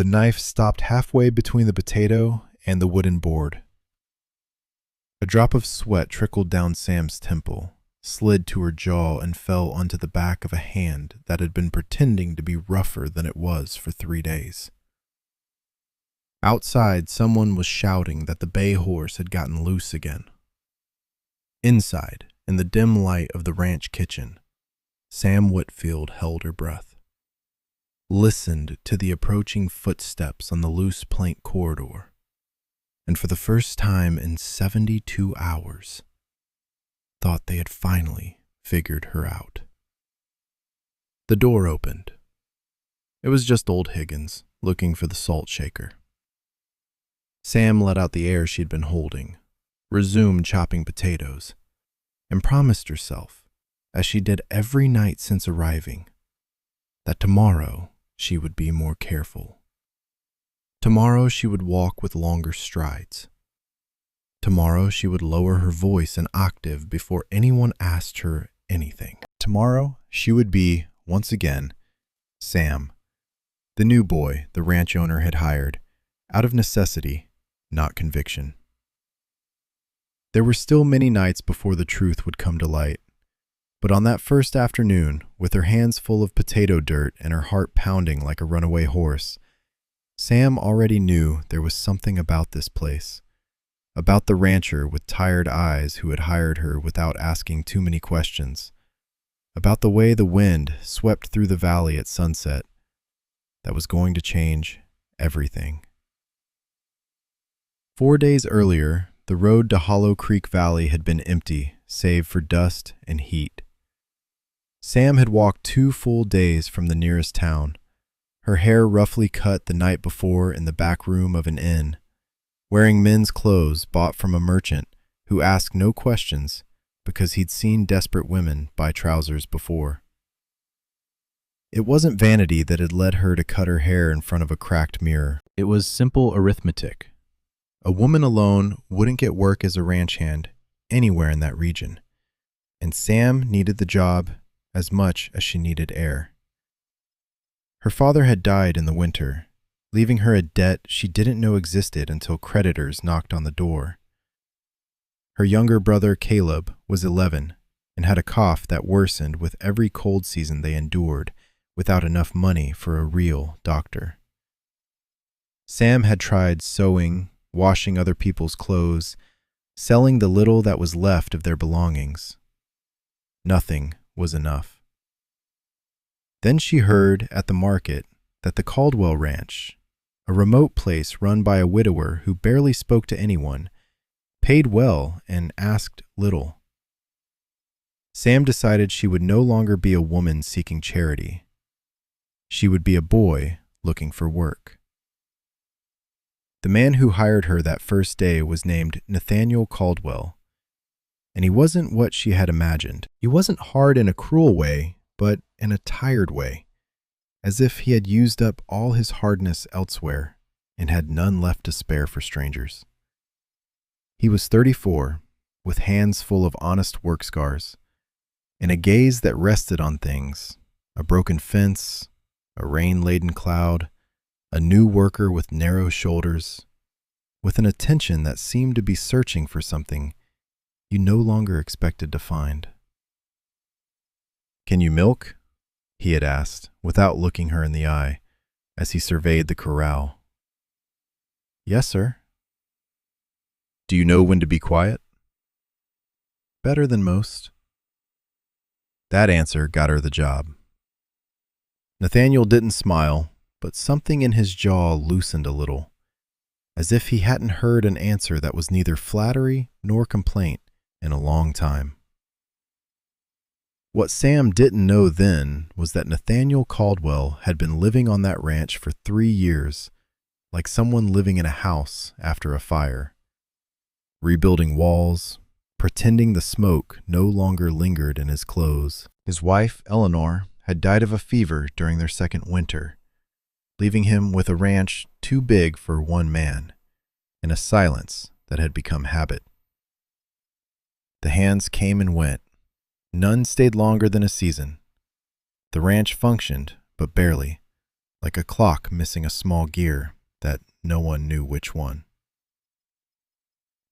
The knife stopped halfway between the potato and the wooden board. A drop of sweat trickled down Sam's temple, slid to her jaw, and fell onto the back of a hand that had been pretending to be rougher than it was for 3 days. Outside, someone was shouting that the bay horse had gotten loose again. Inside, in the dim light of the ranch kitchen, Sam Whitfield held her breath, listened to the approaching footsteps on the loose plank corridor, and for the first time in 72 hours, thought they had finally figured her out. The door opened. It was just old Higgins, looking for the salt shaker. Sam let out the air she'd been holding, resumed chopping potatoes, and promised herself, as she did every night since arriving, that tomorrow she would be more careful. Tomorrow she would walk with longer strides. Tomorrow she would lower her voice an octave before anyone asked her anything. Tomorrow she would be, once again, Sam, the new boy the ranch owner had hired, out of necessity, not conviction. There were still many nights before the truth would come to light, but on that first afternoon, with her hands full of potato dirt and her heart pounding like a runaway horse, Sam already knew there was something about this place, about the rancher with tired eyes who had hired her without asking too many questions, about the way the wind swept through the valley at sunset, that was going to change everything. 4 days earlier, the road to Hollow Creek Valley had been empty, save for dust and heat. Sam had walked 2 full days from the nearest town, her hair roughly cut the night before in the back room of an inn, wearing men's clothes bought from a merchant who asked no questions because he'd seen desperate women buy trousers before. It wasn't vanity that had led her to cut her hair in front of a cracked mirror. It was simple arithmetic. A woman alone wouldn't get work as a ranch hand anywhere in that region, and Sam needed the job as much as she needed air. Her father had died in the winter, leaving her a debt she didn't know existed until creditors knocked on the door. Her younger brother Caleb was 11 and had a cough that worsened with every cold season they endured without enough money for a real doctor. Sam had tried sewing, washing other people's clothes, selling the little that was left of their belongings. Nothing was enough. Then she heard at the market that the Caldwell Ranch, a remote place run by a widower who barely spoke to anyone, paid well and asked little. Sam decided she would no longer be a woman seeking charity. She would be a boy looking for work. The man who hired her that first day was named Nathaniel Caldwell, and he wasn't what she had imagined. He wasn't hard in a cruel way, but in a tired way, as if he had used up all his hardness elsewhere and had none left to spare for strangers. He was 34, with hands full of honest work scars, and a gaze that rested on things, a broken fence, a rain-laden cloud, a new worker with narrow shoulders, with an attention that seemed to be searching for something you no longer expected to find. "Can you milk?" he had asked, without looking her in the eye, as he surveyed the corral. "Yes, sir." "Do you know when to be quiet?" "Better than most." That answer got her the job. Nathaniel didn't smile, but something in his jaw loosened a little, as if he hadn't heard an answer that was neither flattery nor complaint in a long time. What Sam didn't know then was that Nathaniel Caldwell had been living on that ranch for 3 years, like someone living in a house after a fire, rebuilding walls, pretending the smoke no longer lingered in his clothes. His wife, Eleanor, had died of a fever during their second winter, leaving him with a ranch too big for one man, and a silence that had become habit. The hands came and went. None stayed longer than a season. The ranch functioned, but barely, like a clock missing a small gear that no one knew which one.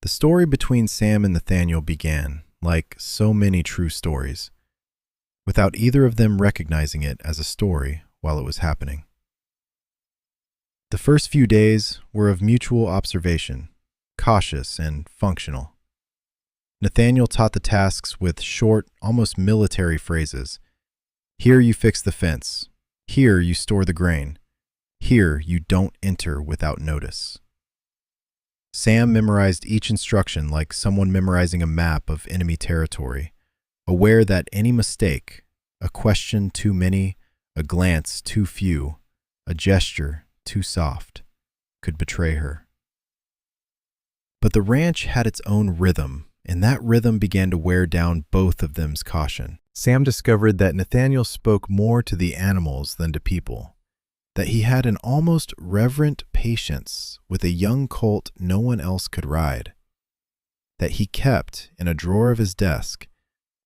The story between Sam and Nathaniel began, like so many true stories, without either of them recognizing it as a story while it was happening. The first few days were of mutual observation, cautious and functional. Nathaniel taught the tasks with short, almost military phrases. Here you fix the fence. Here you store the grain. Here you don't enter without notice. Sam memorized each instruction like someone memorizing a map of enemy territory, aware that any mistake, a question too many, a glance too few, a gesture too soft, could betray her. But the ranch had its own rhythm, and that rhythm began to wear down both of them's caution. Sam discovered that Nathaniel spoke more to the animals than to people, that he had an almost reverent patience with a young colt no one else could ride, that he kept in a drawer of his desk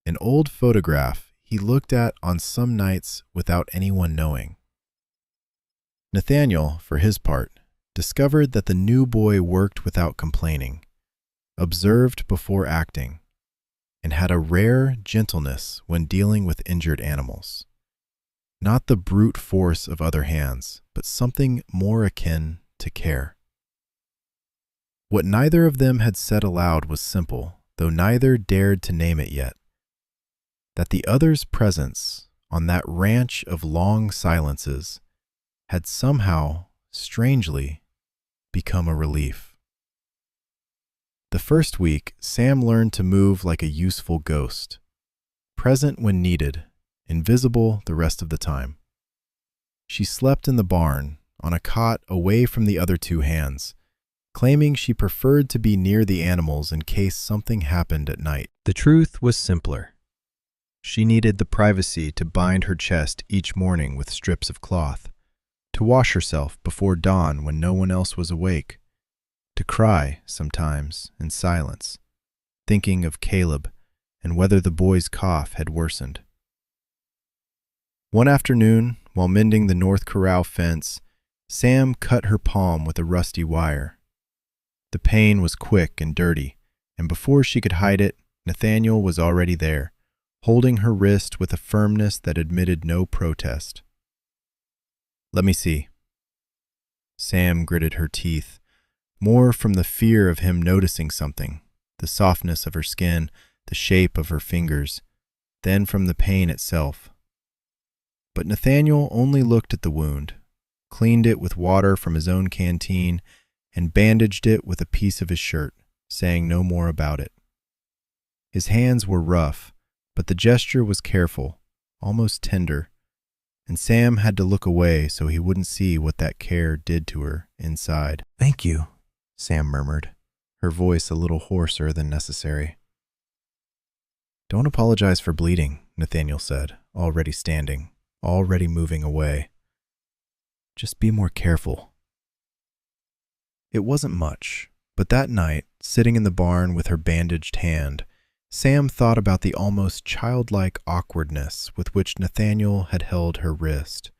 an old photograph he looked at on some nights without anyone knowing. Nathaniel, for his part, discovered that the new boy worked without complaining, observed before acting, and had a rare gentleness when dealing with injured animals. Not the brute force of other hands, but something more akin to care. What neither of them had said aloud was simple, though neither dared to name it yet, that the other's presence on that ranch of long silences had somehow, strangely, become a relief. The first week, Sam learned to move like a useful ghost, present when needed, invisible the rest of the time. She slept in the barn, on a cot away from the other two hands, claiming she preferred to be near the animals in case something happened at night. The truth was simpler. She needed the privacy to bind her chest each morning with strips of cloth, to wash herself before dawn when no one else was awake, to cry sometimes in silence, thinking of Caleb and whether the boy's cough had worsened. One afternoon, while mending the north corral fence, Sam cut her palm with a rusty wire. The pain was quick and dirty, and before she could hide it, Nathaniel was already there, holding her wrist with a firmness that admitted no protest. "Let me see." Sam gritted her teeth, more from the fear of him noticing something, the softness of her skin, the shape of her fingers, than from the pain itself. But Nathaniel only looked at the wound, cleaned it with water from his own canteen, and bandaged it with a piece of his shirt, saying no more about it. His hands were rough, but the gesture was careful, almost tender, and Sam had to look away so he wouldn't see what that care did to her inside. "Thank you," Sam murmured, her voice a little hoarser than necessary. "Don't apologize for bleeding," Nathaniel said, already standing, already moving away. "Just be more careful." It wasn't much, but that night, sitting in the barn with her bandaged hand, Sam thought about the almost childlike awkwardness with which Nathaniel had held her wrist,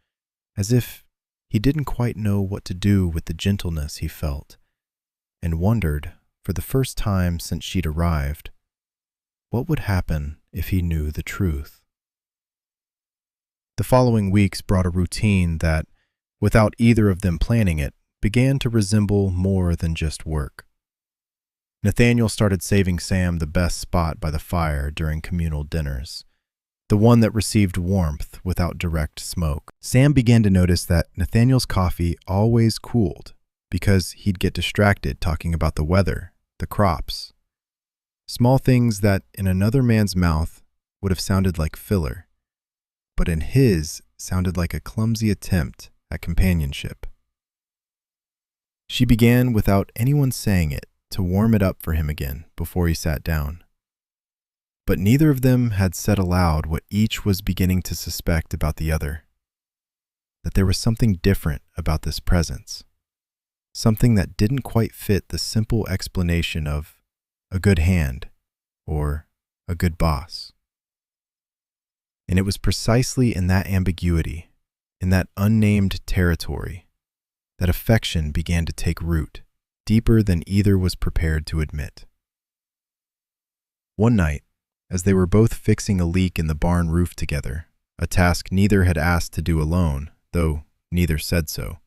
as if he didn't quite know what to do with the gentleness he felt, and wondered, for the first time since she'd arrived, what would happen if he knew the truth. The following weeks brought a routine that, without either of them planning it, began to resemble more than just work. Nathaniel started saving Sam the best spot by the fire during communal dinners, the one that received warmth without direct smoke. Sam began to notice that Nathaniel's coffee always cooled because he'd get distracted talking about the weather, the crops, small things that in another man's mouth would have sounded like filler, but in his sounded like a clumsy attempt at companionship. She began, without anyone saying it, to warm it up for him again before he sat down. But neither of them had said aloud what each was beginning to suspect about the other, that there was something different about this presence, something that didn't quite fit the simple explanation of a good hand or a good boss. And it was precisely in that ambiguity, In that unnamed territory, that affection began to take root, deeper than either was prepared to admit. One night, as they were both fixing a leak in the barn roof together, a task neither had asked to do alone, though neither said so,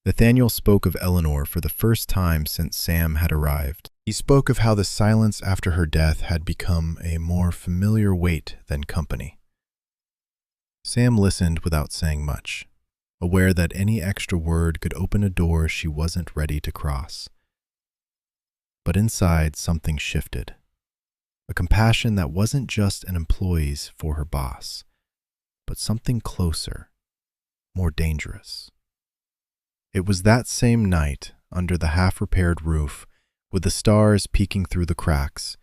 Nathaniel spoke of Eleanor for the first time since Sam had arrived. He spoke of how the silence after her death had become a more familiar weight than company. Sam listened without saying much, aware that any extra word could open a door she wasn't ready to cross. But inside, something shifted. A compassion that wasn't just an employee's for her boss, but something closer, more dangerous. It was that same night, under the half-repaired roof, with the stars peeking through the cracks,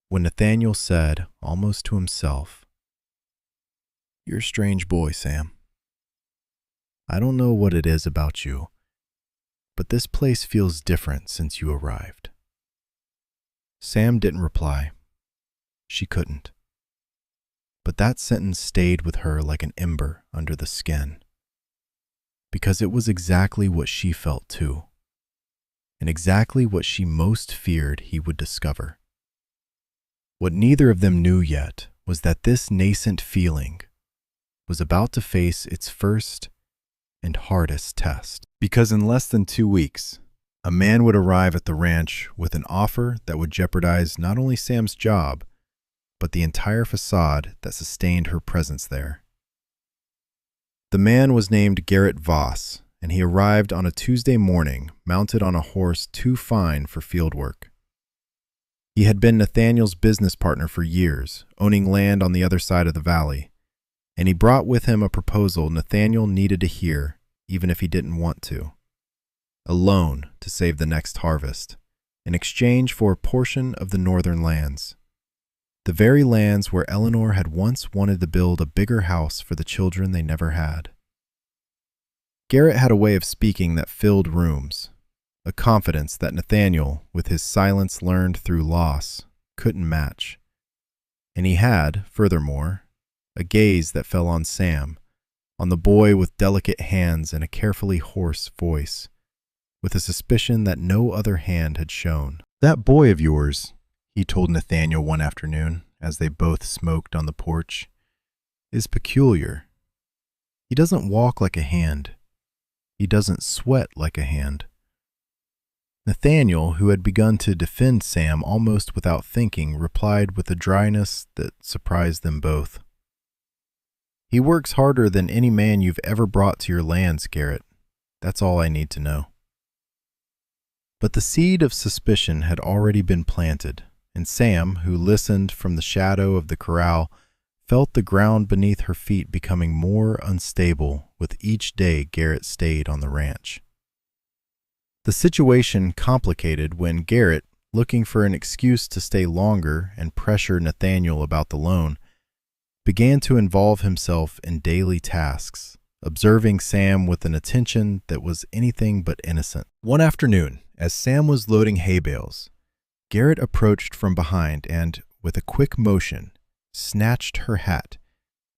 when Nathaniel said, almost to himself, "You're a strange boy, Sam. I don't know what it is about you, but this place feels different since you arrived." Sam didn't reply. She couldn't. But that sentence stayed with her like an ember under the skin, because it was exactly what she felt too, and exactly what she most feared he would discover. What neither of them knew yet was that this nascent feeling was about to face its first and hardest test. Because in less than 2 weeks, a man would arrive at the ranch with an offer that would jeopardize not only Sam's job, but the entire facade that sustained her presence there. The man was named Garrett Voss, and he arrived on a Tuesday morning mounted on a horse too fine for field work. He had been Nathaniel's business partner for years, owning land on the other side of the valley, and he brought with him a proposal Nathaniel needed to hear, even if he didn't want to. A loan to save the next harvest, in exchange for a portion of the northern lands. The very lands where Eleanor had once wanted to build a bigger house for the children they never had. Garrett had a way of speaking that filled rooms, a confidence that Nathaniel, with his silence learned through loss, couldn't match. And he had, furthermore, a gaze that fell on Sam, on the boy with delicate hands and a carefully hoarse voice, with a suspicion that no other hand had shown. "That boy of yours," he told Nathaniel one afternoon, as they both smoked on the porch, "is peculiar. He doesn't walk like a hand. He doesn't sweat like a hand." Nathaniel, who had begun to defend Sam almost without thinking, replied with a dryness that surprised them both. "He works harder than any man you've ever brought to your lands, Garrett. That's all I need to know." But the seed of suspicion had already been planted, and Sam, who listened from the shadow of the corral, felt the ground beneath her feet becoming more unstable with each day Garrett stayed on the ranch. The situation complicated when Garrett, looking for an excuse to stay longer and pressure Nathaniel about the loan, began to involve himself in daily tasks, observing Sam with an attention that was anything but innocent. One afternoon, as Sam was loading hay bales, Garrett approached from behind and, with a quick motion, snatched her hat,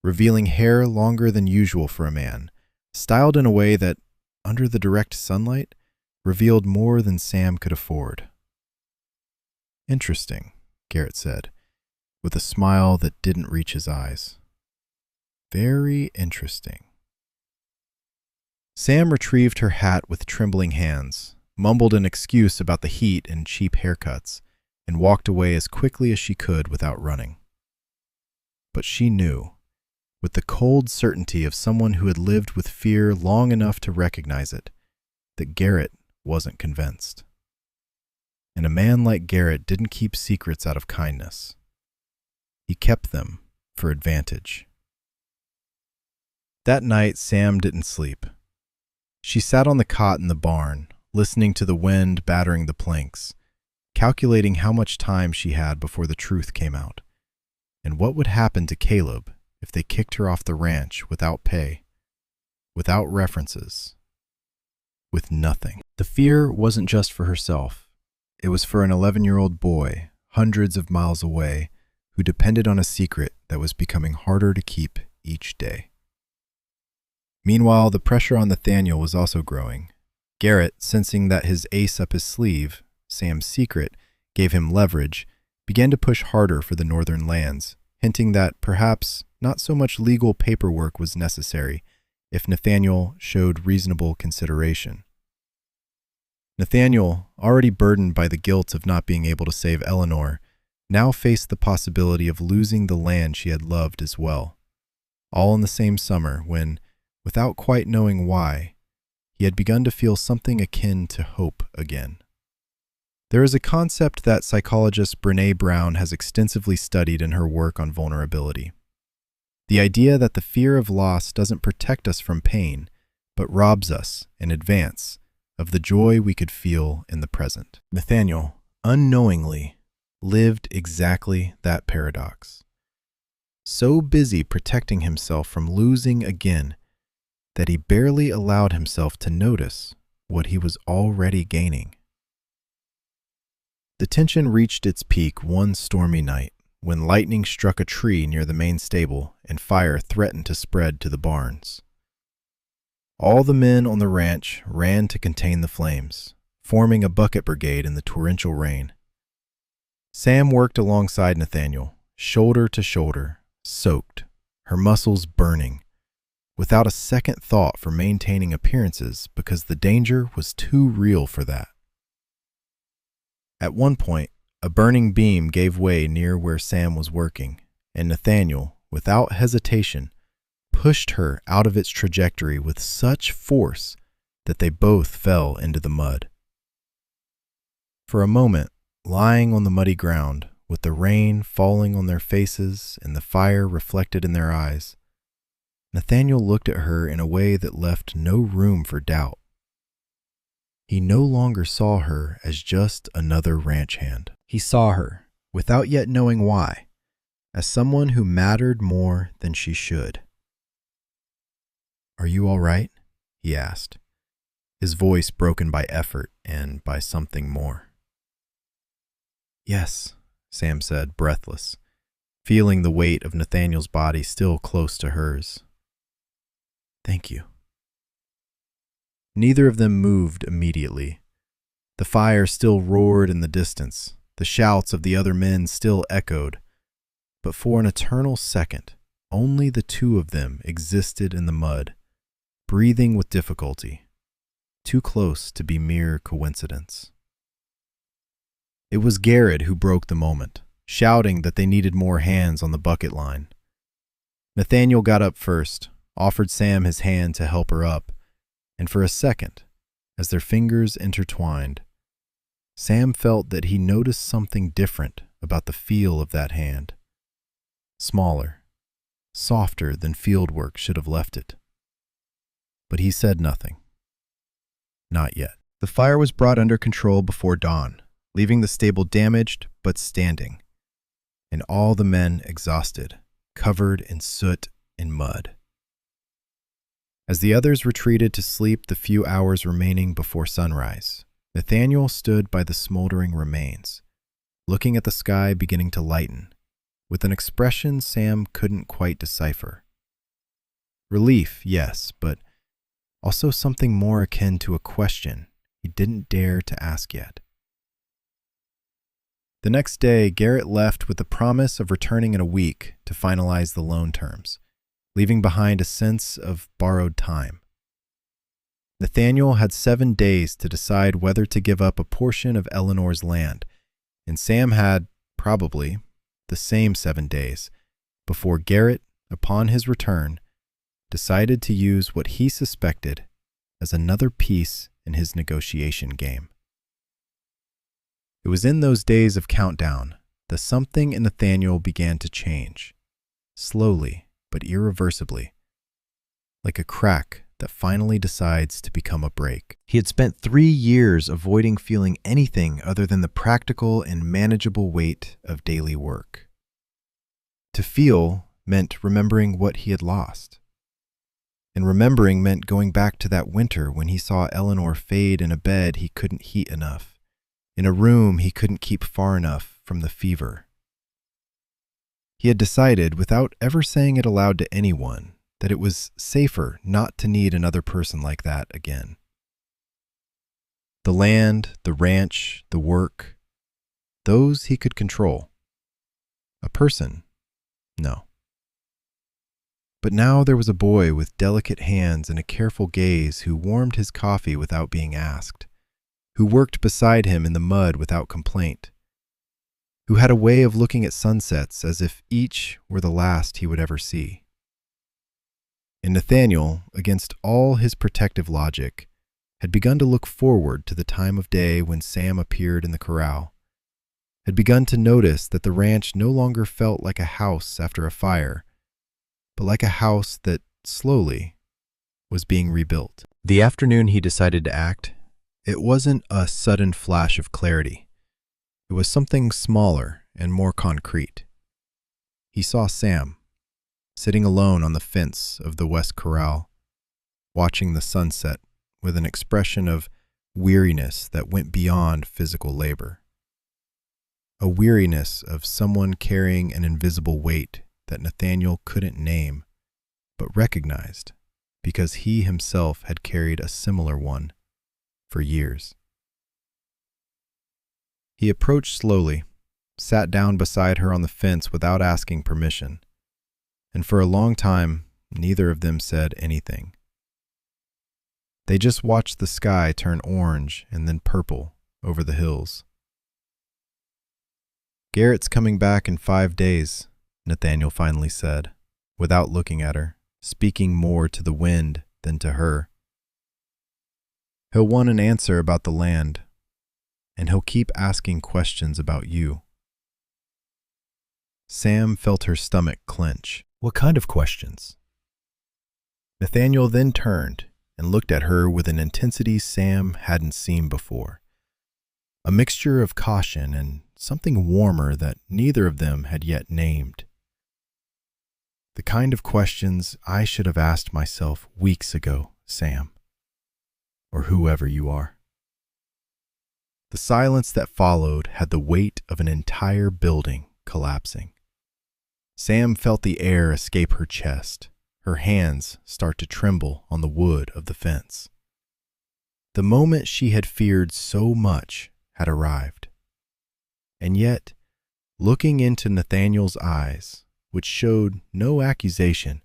revealing hair longer than usual for a man, styled in a way that, under the direct sunlight, revealed more than Sam could afford. "Interesting," Garrett said, with a smile that didn't reach his eyes. "Very interesting." Sam retrieved her hat with trembling hands, mumbled an excuse about the heat and cheap haircuts, and walked away as quickly as she could without running. But she knew, with the cold certainty of someone who had lived with fear long enough to recognize it, that Garrett wasn't convinced. And a man like Garrett didn't keep secrets out of kindness. He kept them for advantage. That night, Sam didn't sleep. She sat on the cot in the barn, listening to the wind battering the planks, calculating how much time she had before the truth came out, and what would happen to Caleb if they kicked her off the ranch without pay, without references, with nothing. The fear wasn't just for herself. It was for an 11-year-old boy, hundreds of miles away, who depended on a secret that was becoming harder to keep each day. Meanwhile, the pressure on Nathaniel was also growing. Garrett, sensing that his ace up his sleeve, Sam's secret, gave him leverage, began to push harder for the northern lands, hinting that perhaps not so much legal paperwork was necessary if Nathaniel showed reasonable consideration. Nathaniel, already burdened by the guilt of not being able to save Eleanor, now faced the possibility of losing the land she had loved as well, all in the same summer when, without quite knowing why, he had begun to feel something akin to hope again. There is a concept that psychologist Brené Brown has extensively studied in her work on vulnerability. The idea that the fear of loss doesn't protect us from pain, but robs us, in advance, of the joy we could feel in the present. Nathaniel, unknowingly, lived exactly that paradox. So busy protecting himself from losing again that he barely allowed himself to notice what he was already gaining. The tension reached its peak one stormy night when lightning struck a tree near the main stable and fire threatened to spread to the barns. All the men on the ranch ran to contain the flames, forming a bucket brigade in the torrential rain. Sam worked alongside Nathaniel, shoulder to shoulder, soaked, her muscles burning, without a second thought for maintaining appearances because the danger was too real for that. At one point, a burning beam gave way near where Sam was working, and Nathaniel, without hesitation, pushed her out of its trajectory with such force that they both fell into the mud. For a moment, lying on the muddy ground, with the rain falling on their faces and the fire reflected in their eyes, Nathaniel looked at her in a way that left no room for doubt. He no longer saw her as just another ranch hand. He saw her, without yet knowing why, as someone who mattered more than she should. "Are you all right?" he asked, his voice broken by effort and by something more. "Yes," Sam said, breathless, feeling the weight of Nathaniel's body still close to hers. "Thank you." Neither of them moved immediately. The fire still roared in the distance. The shouts of the other men still echoed. But for an eternal second, only the two of them existed in the mud, breathing with difficulty, too close to be mere coincidence. It was Garrett who broke the moment, shouting that they needed more hands on the bucket line. Nathaniel got up first, offered Sam his hand to help her up, and for a second, as their fingers intertwined, Sam felt that he noticed something different about the feel of that hand. Smaller, softer than fieldwork should have left it. But he said nothing. Not yet. The fire was brought under control before dawn, leaving the stable damaged but standing, and all the men exhausted, covered in soot and mud. As the others retreated to sleep the few hours remaining before sunrise, Nathaniel stood by the smoldering remains, looking at the sky beginning to lighten, with an expression Sam couldn't quite decipher. Relief, yes, but also something more akin to a question he didn't dare to ask yet. The next day, Garrett left with the promise of returning in a week to finalize the loan terms, leaving behind a sense of borrowed time. Nathaniel had 7 days to decide whether to give up a portion of Eleanor's land, and Sam had, probably, the same 7 days before Garrett, upon his return, decided to use what he suspected as another piece in his negotiation game. It was in those days of countdown that something in Nathaniel began to change, slowly but irreversibly, like a crack that finally decides to become a break. He had spent 3 years avoiding feeling anything other than the practical and manageable weight of daily work. To feel meant remembering what he had lost. And remembering meant going back to that winter when he saw Eleanor fade in a bed he couldn't heat enough, in a room he couldn't keep far enough from the fever. He had decided, without ever saying it aloud to anyone, that it was safer not to need another person like that again. The land, the ranch, the work, those he could control. A person, no. But now there was a boy with delicate hands and a careful gaze who warmed his coffee without being asked, who worked beside him in the mud without complaint, who had a way of looking at sunsets as if each were the last he would ever see. And Nathaniel, against all his protective logic, had begun to look forward to the time of day when Sam appeared in the corral, had begun to notice that the ranch no longer felt like a house after a fire, but like a house that, slowly, was being rebuilt. The afternoon he decided to act, it wasn't a sudden flash of clarity. It was something smaller and more concrete. He saw Sam, sitting alone on the fence of the West Corral, watching the sunset with an expression of weariness that went beyond physical labor. A weariness of someone carrying an invisible weight that Nathaniel couldn't name, but recognized because he himself had carried a similar one for years. He approached slowly, sat down beside her on the fence without asking permission, and for a long time, neither of them said anything. They just watched the sky turn orange and then purple over the hills. "Garrett's coming back in 5 days," Nathaniel finally said, without looking at her, speaking more to the wind than to her. "He'll want an answer about the land, and he'll keep asking questions about you." Sam felt her stomach clench. What kind of questions? Nathaniel then turned and looked at her with an intensity Sam hadn't seen before. A mixture of caution and something warmer that neither of them had yet named. "The kind of questions I should have asked myself weeks ago, Sam, or whoever you are." The silence that followed had the weight of an entire building collapsing. Sam felt the air escape her chest, her hands start to tremble on the wood of the fence. The moment she had feared so much had arrived. And yet, looking into Nathaniel's eyes, which showed no accusation,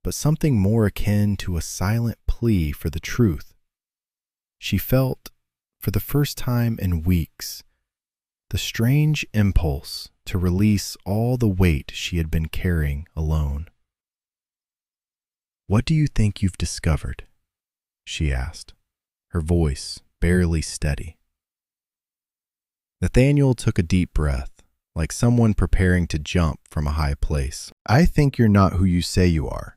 but something more akin to a silent plea for the truth, she felt, for the first time in weeks, the strange impulse to release all the weight she had been carrying alone. "What do you think you've discovered?" she asked, her voice barely steady. Nathaniel took a deep breath, like someone preparing to jump from a high place. "I think you're not who you say you are.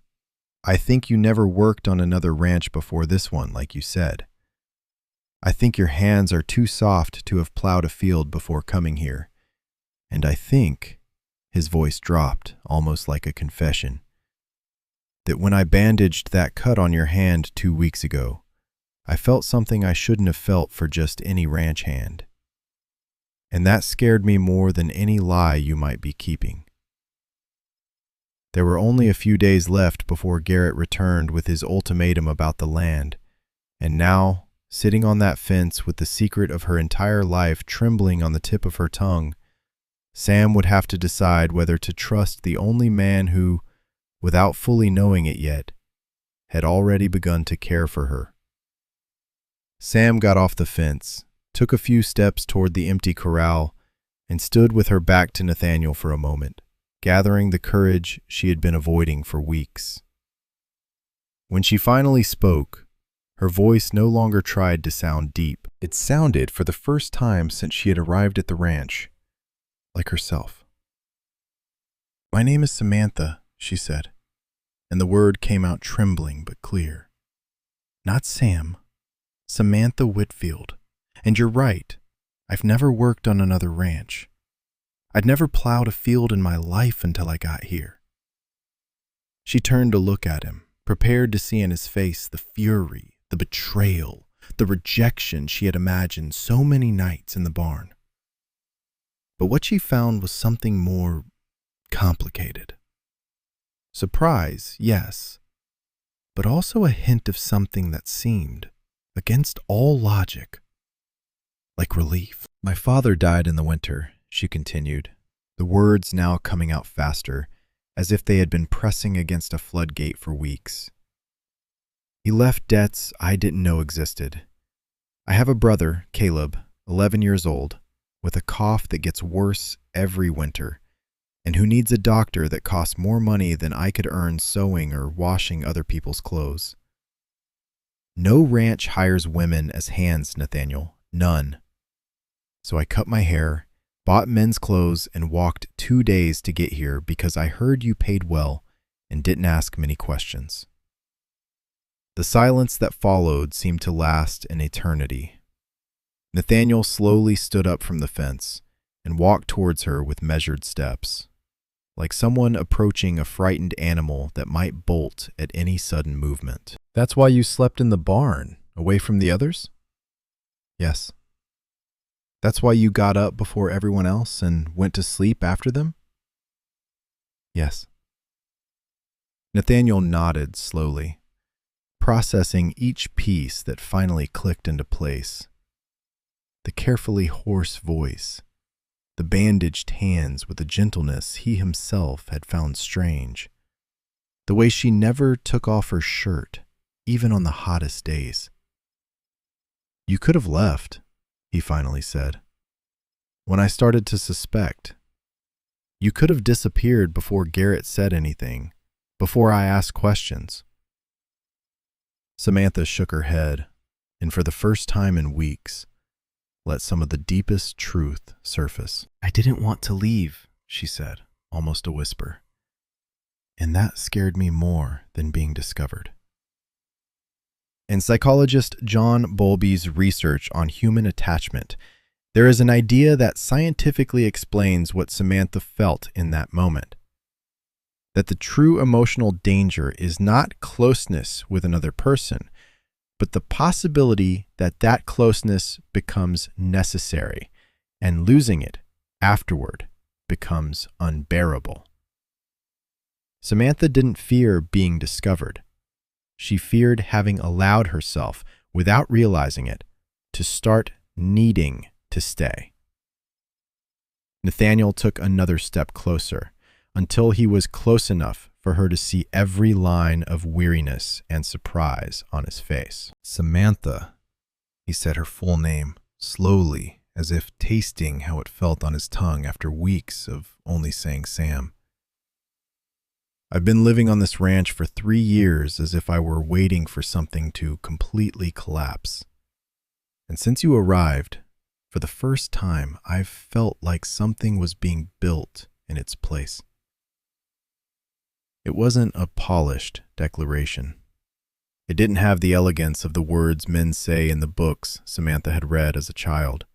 I think you never worked on another ranch before this one, like you said. I think your hands are too soft to have plowed a field before coming here. And I think," his voice dropped, almost like a confession, "that when I bandaged that cut on your hand 2 weeks ago, I felt something I shouldn't have felt for just any ranch hand. And that scared me more than any lie you might be keeping." There were only a few days left before Garrett returned with his ultimatum about the land, and now, sitting on that fence with the secret of her entire life trembling on the tip of her tongue, Sam would have to decide whether to trust the only man who, without fully knowing it yet, had already begun to care for her. Sam got off the fence, took a few steps toward the empty corral, and stood with her back to Nathaniel for a moment, gathering the courage she had been avoiding for weeks. When she finally spoke, her voice no longer tried to sound deep. It sounded, for the first time since she had arrived at the ranch, like herself. "My name is Samantha," she said, and the word came out trembling but clear. "Not Sam. Samantha Whitfield. And you're right, I've never worked on another ranch. I'd never plowed a field in my life until I got here." She turned to look at him, prepared to see in his face the fury, the betrayal, the rejection she had imagined so many nights in the barn. But what she found was something more complicated. Surprise, yes, but also a hint of something that seemed, against all logic, like relief. My father died in the winter, she continued, the words now coming out faster, as if they had been pressing against a floodgate for weeks. He left debts I didn't know existed. I have a brother, Caleb, 11 years old, with a cough that gets worse every winter, and who needs a doctor that costs more money than I could earn sewing or washing other people's clothes. No ranch hires women as hands, Nathaniel. None. So I cut my hair, bought men's clothes, and walked 2 days to get here because I heard you paid well and didn't ask many questions. The silence that followed seemed to last an eternity. Nathaniel slowly stood up from the fence and walked towards her with measured steps, like someone approaching a frightened animal that might bolt at any sudden movement. That's why you slept in the barn, away from the others? Yes. That's why you got up before everyone else and went to sleep after them? Yes. Nathaniel nodded slowly, processing each piece that finally clicked into place. The carefully hoarse voice, the bandaged hands with a gentleness he himself had found strange, the way she never took off her shirt, even on the hottest days. You could have left, he finally said. When I started to suspect, you could have disappeared before Garrett said anything, before I asked questions. Samantha shook her head, and for the first time in weeks, let some of the deepest truth surface. I didn't want to leave, she said, almost a whisper. And that scared me more than being discovered. In psychologist John Bowlby's research on human attachment, there is an idea that scientifically explains what Samantha felt in that moment. That the true emotional danger is not closeness with another person, but the possibility that that closeness becomes necessary, and losing it afterward becomes unbearable. Samantha didn't fear being discovered. She feared having allowed herself, without realizing it, to start needing to stay. Nathaniel took another step closer, until he was close enough for her to see every line of weariness and surprise on his face. Samantha, he said her full name, slowly, as if tasting how it felt on his tongue after weeks of only saying Sam. I've been living on this ranch for 3 years as if I were waiting for something to completely collapse. And since you arrived, for the first time, I've felt like something was being built in its place. It wasn't a polished declaration. It didn't have the elegance of the words men say in the books Samantha had read as a child.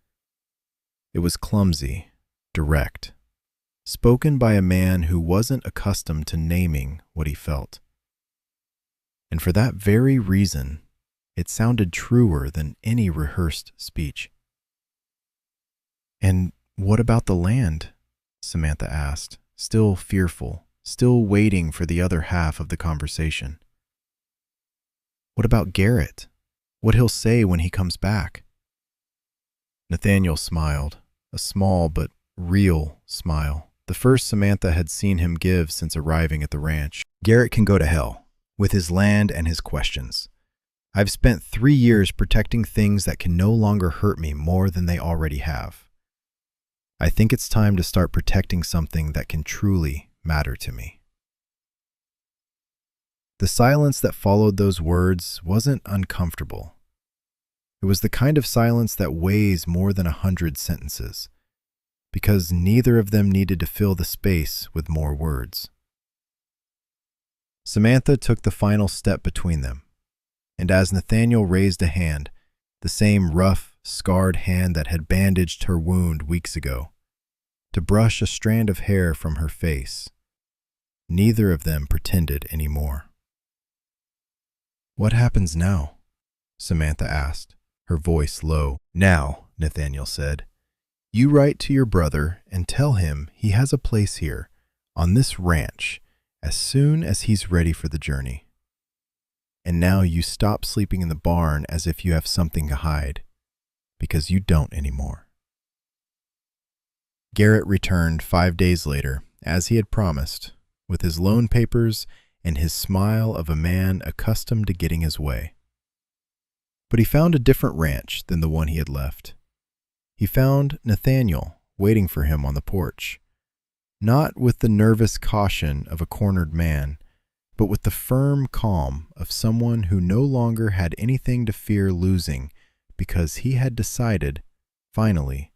It was clumsy, direct, spoken by a man who wasn't accustomed to naming what he felt. And for that very reason, it sounded truer than any rehearsed speech. And what about the land? Samantha asked, still fearful, still waiting for the other half of the conversation. What about Garrett? What he'll say when he comes back? Nathaniel smiled, a small but real smile, the first Samantha had seen him give since arriving at the ranch. Garrett can go to hell, with his land and his questions. I've spent 3 years protecting things that can no longer hurt me more than they already have. I think it's time to start protecting something that can truly matter to me. The silence that followed those words wasn't uncomfortable. It was the kind of silence that weighs more than 100 sentences, because neither of them needed to fill the space with more words. Samantha took the final step between them, and as Nathaniel raised a hand, the same rough, scarred hand that had bandaged her wound weeks ago, to brush a strand of hair from her face, neither of them pretended anymore. What happens now? Samantha asked, her voice low. Now, Nathaniel said, you write to your brother and tell him he has a place here, on this ranch, as soon as he's ready for the journey. and now you stop sleeping in the barn as if you have something to hide, because you don't anymore. Garrett returned 5 days later, as he had promised, with his loan papers and his smile of a man accustomed to getting his way. But he found a different ranch than the one he had left. He found Nathaniel waiting for him on the porch, not with the nervous caution of a cornered man, but with the firm calm of someone who no longer had anything to fear losing because he had decided, finally,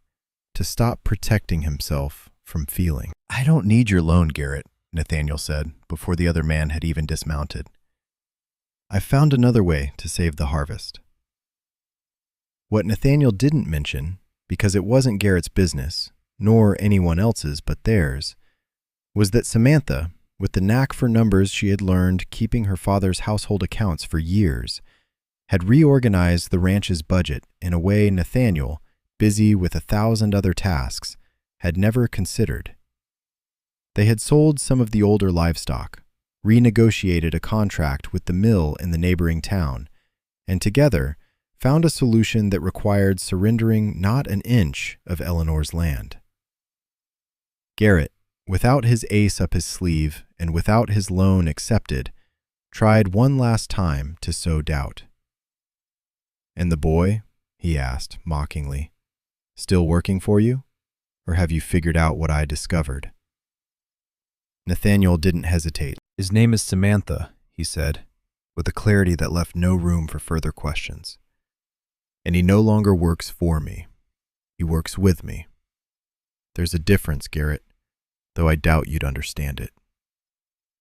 to stop protecting himself from feeling. "I don't need your loan, Garrett," Nathaniel said before the other man had even dismounted. "I've found another way to save the harvest." What Nathaniel didn't mention, because it wasn't Garrett's business, nor anyone else's but theirs, was that Samantha, with the knack for numbers she had learned keeping her father's household accounts for years, had reorganized the ranch's budget in a way Nathaniel, busy with 1,000 other tasks, had never considered. They had sold some of the older livestock, renegotiated a contract with the mill in the neighboring town, and together found a solution that required surrendering not an inch of Eleanor's land. Garrett, without his ace up his sleeve and without his loan accepted, tried one last time to sow doubt. "And the boy?" he asked mockingly. "Still working for you? Or have you figured out what I discovered?" Nathaniel didn't hesitate. "His name is Samantha," he said, with a clarity that left no room for further questions. "And he no longer works for me. He works with me. There's a difference, Garrett, though I doubt you'd understand it."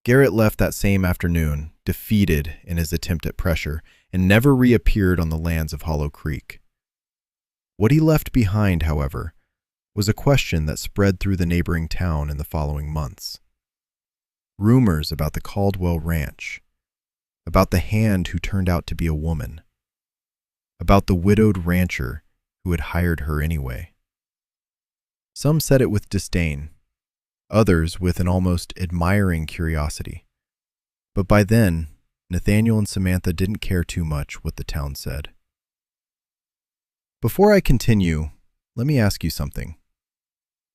Garrett left that same afternoon, defeated in his attempt at pressure, and never reappeared on the lands of Hollow Creek. What he left behind, however, was a question that spread through the neighboring town in the following months. Rumors about the Caldwell Ranch, about the hand who turned out to be a woman, about the widowed rancher who had hired her anyway. Some said it with disdain, others with an almost admiring curiosity. But by then, Nathaniel and Samantha didn't care too much what the town said. Before I continue, let me ask you something.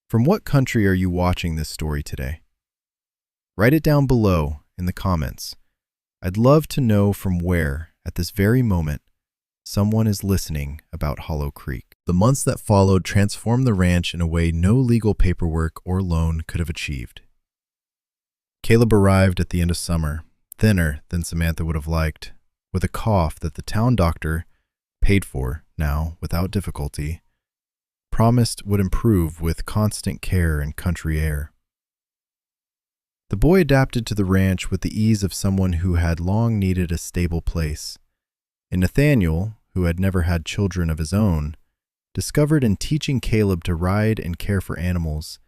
From what country are you watching this story today? Write it down below in the comments. I'd love to know from where, at this very moment, someone is listening about Hollow Creek. The months that followed transformed the ranch in a way no legal paperwork or loan could have achieved. Caleb arrived at the end of summer, thinner than Samantha would have liked, with a cough that the town doctor, paid for now without difficulty, promised would improve with constant care and country air. The boy adapted to the ranch with the ease of someone who had long needed a stable place, and Nathaniel, who had never had children of his own, discovered in teaching Caleb to ride and care for animals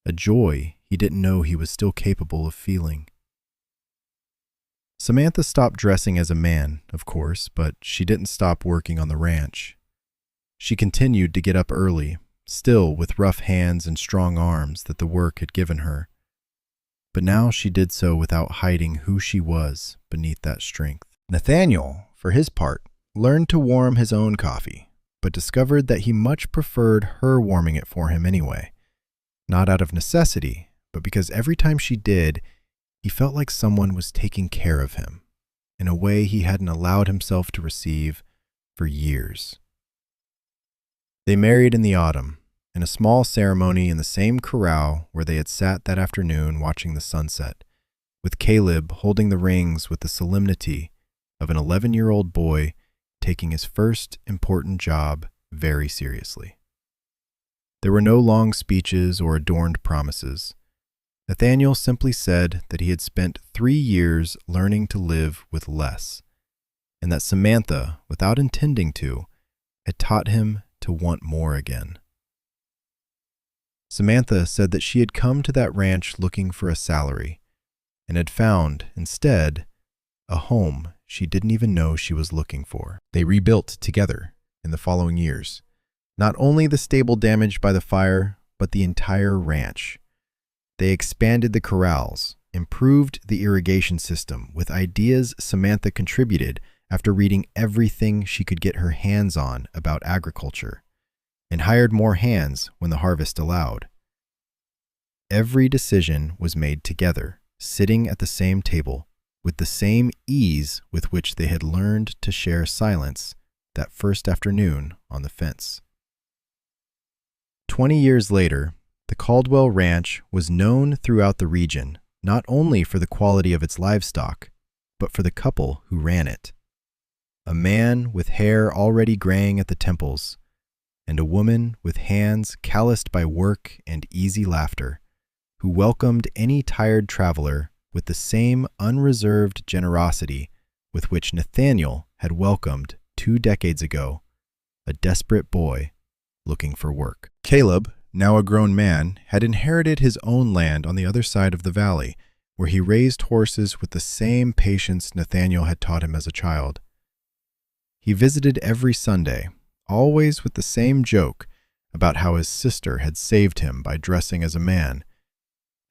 a joy he didn't know he was still capable of feeling. Samantha stopped dressing as a man, of course, but she didn't stop working on the ranch. She continued to get up early, still with rough hands and strong arms that the work had given her. But now she did so without hiding who she was beneath that strength. Nathaniel, for his part, learned to warm his own coffee, but discovered that he much preferred her warming it for him anyway. Not out of necessity, but because every time she did, he felt like someone was taking care of him in a way he hadn't allowed himself to receive for years. They married in the autumn, in a small ceremony in the same corral where they had sat that afternoon watching the sunset, with Caleb holding the rings with the solemnity of an 11-year-old boy taking his first important job very seriously. There were no long speeches or adorned promises. Nathaniel simply said that he had spent 3 years learning to live with less, and that Samantha, without intending to, had taught him to want more again. Samantha said that she had come to that ranch looking for a salary, and had found, instead, a home she didn't even know she was looking for. They rebuilt together in the following years, not only the stable damaged by the fire, but the entire ranch. They expanded the corrals, improved the irrigation system with ideas Samantha contributed after reading everything she could get her hands on about agriculture, and hired more hands when the harvest allowed. Every decision was made together, sitting at the same table, with the same ease with which they had learned to share silence that first afternoon on the fence. 20 years later, the Caldwell Ranch was known throughout the region not only for the quality of its livestock, but for the couple who ran it. A man with hair already graying at the temples, and a woman with hands calloused by work and easy laughter, who welcomed any tired traveler with the same unreserved generosity with which Nathaniel had welcomed 2 decades ago a desperate boy looking for work. Caleb, now a grown man, had inherited his own land on the other side of the valley, where he raised horses with the same patience Nathaniel had taught him as a child. He visited every Sunday, always with the same joke about how his sister had saved him by dressing as a man,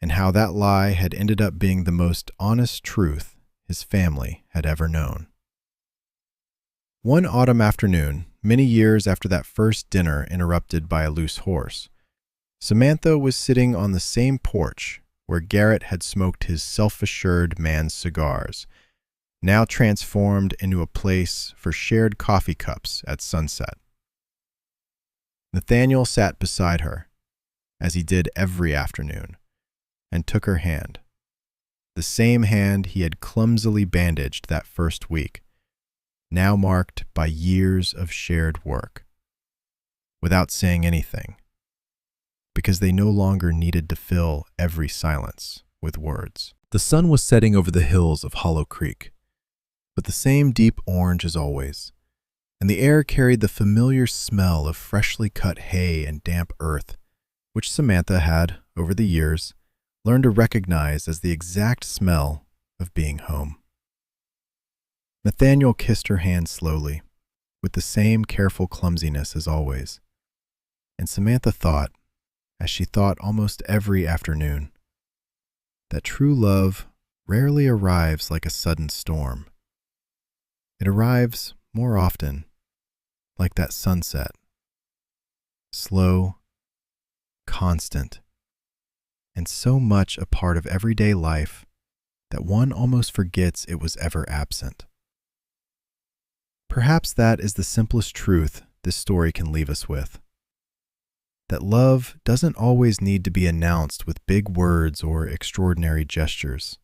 and how that lie had ended up being the most honest truth his family had ever known. One autumn afternoon, many years after that first dinner interrupted by a loose horse, Samantha was sitting on the same porch where Garrett had smoked his self-assured man's cigars, now transformed into a place for shared coffee cups at sunset. Nathaniel sat beside her, as he did every afternoon, and took her hand, the same hand he had clumsily bandaged that first week, now marked by years of shared work, without saying anything, because they no longer needed to fill every silence with words. The sun was setting over the hills of Hollow Creek, but the same deep orange as always, and the air carried the familiar smell of freshly cut hay and damp earth, which Samantha had, over the years, learned to recognize as the exact smell of being home. Nathaniel kissed her hand slowly, with the same careful clumsiness as always, and Samantha thought, as she thought almost every afternoon, that true love rarely arrives like a sudden storm. It arrives more often like that sunset, slow, constant, and so much a part of everyday life that one almost forgets it was ever absent. Perhaps that is the simplest truth this story can leave us with. That love doesn't always need to be announced with big words or extraordinary gestures.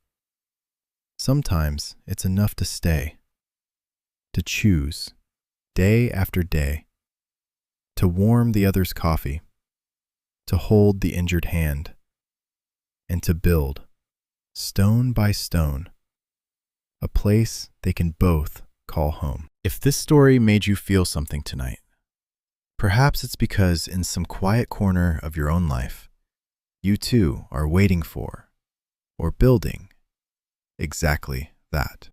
Sometimes it's enough to stay, to choose, day after day, to warm the other's coffee, to hold the injured hand, and to build, stone by stone, a place they can both call home. If this story made you feel something tonight, perhaps it's because in some quiet corner of your own life, you too are waiting for or building exactly that.